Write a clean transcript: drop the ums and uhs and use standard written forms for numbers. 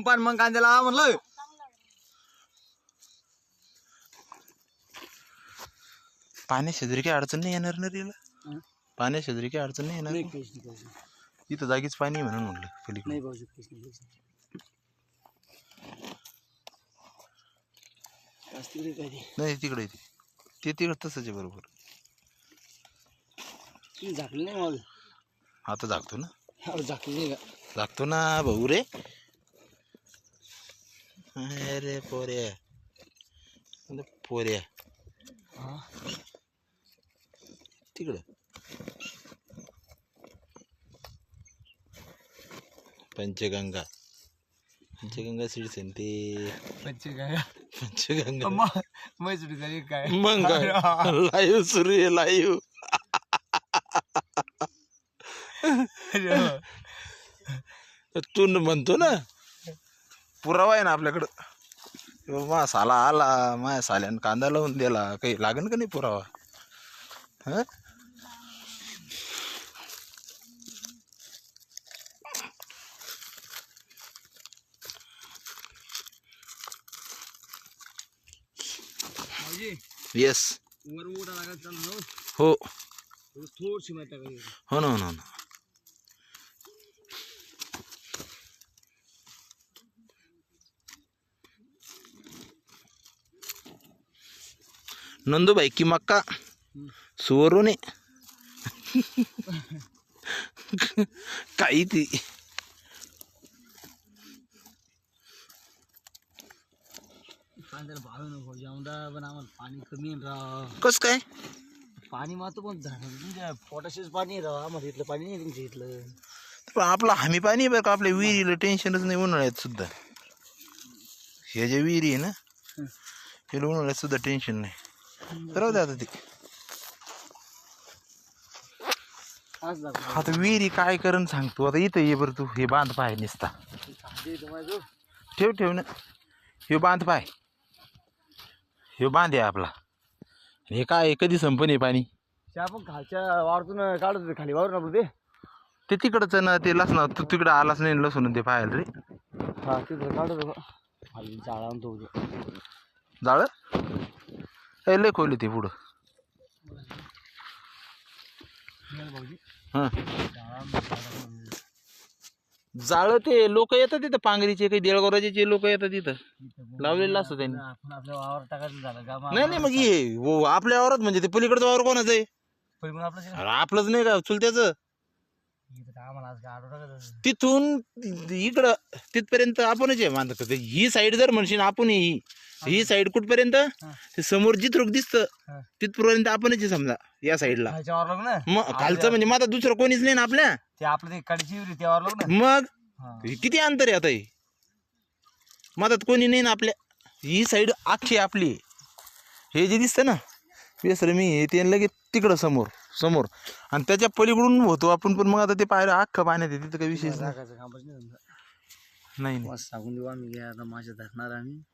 पान मग कांद्याला म्हणलं. पाण्या शेजारी काही अडचण नाही येणार ना तिला. पाण्या शेजारी काही अडचण नाही येणार. इथं जागीच पाणी आहे म्हणून म्हटलं पलीकडे. नाही तिकडे ते तिकडे तसंच आहे बरोबर. झाकलं नाही मग आता जागतो ना. झाकलं नाही का जागतो ना भाऊ रे. अरे पोऱ्या पोऱ्या तिकडं पंचगंगा पंचगंगा सीड्स आहे ते. पंचगंगा मग लाईव्ह सुरू आहे लाईव्ह. तू म्हणतो ना पुरावा आहे ना आपल्याकडं. मा साला आला माझ्या साल्यानं कांदा लावून दिला काही लागन का नाही पुरावा. हा येस हो थोडीशी माहिती हो ना हो ना. नंदूबाई की मक्का सुवरूने काही ती पाणी कमी कस काय पाणी मातो पण पोटाशीच पाणी राहा आम्हाला इथलं पाणी नाही तुमच्या इथलं. पण आपला हमी पाणी बरं का. आपल्या विहिरीला टेन्शनच नाही उन्हाळ्यात सुद्धा. हे जे विहिरी आहे ना हे उन्हाळ्यात सुद्धा टेन्शन नाही. राहू दे आता ते. आता विहिरी काय करण सांगतो आता. इथं ये बरं तू. हे बांध पाय निसता ठेव ठेव ना. हे बांध पाय हे बांध आहे आपला. हे काय कधी संपन आहे पाणी. आपण खालच्या वावरतून काढत खाली वावर ना ते तिकडच ना ते लसण. तू तिकडं आलाच नाही लसून ते पाहायला रे. हा तिथं काढत खाली जाळा आणतो जाळ लय खोली ते पुढं. हां जाळ ते लोक येतात तिथं पांगरीचे काही देळगोराचे लोक येतात तिथं लावलेलं असतं त्यांनी. आपल्या वावर टाकायचं झालं का नाही नाही मग ये आपल्या वावरात म्हणजे ते पलीकडचं वावर कोणाचं आहे. आपलंच नाही का चुलत्याचं. तिथून इकडं तिथपर्यंत आपणच आहे मानत. ही साईड जर म्हणशील आपण ही साईड कुठपर्यंत ते समोर जिथं दिसतं तिथपर्यंत आपणच आहे समजा या साईडला. मग खालचं म्हणजे माझा दुसरं कोणीच नाही ना आपल्या. मग किती अंतर आहे आता. हे मधात कोणी नाही ना आपल्या. ही साईड अख्खी आपली. हे जे दिसतं ना बेसर मी हे ते लगेच तिकडं समोर समोर आणि त्याच्या पलीकडून होतो आपण. पण मग आता ते पाहिलं अख्खं पाण्यात आहे तिथं काही विशेष नाही. सांगून देऊ आम्ही आता मासे धरणार आम्ही.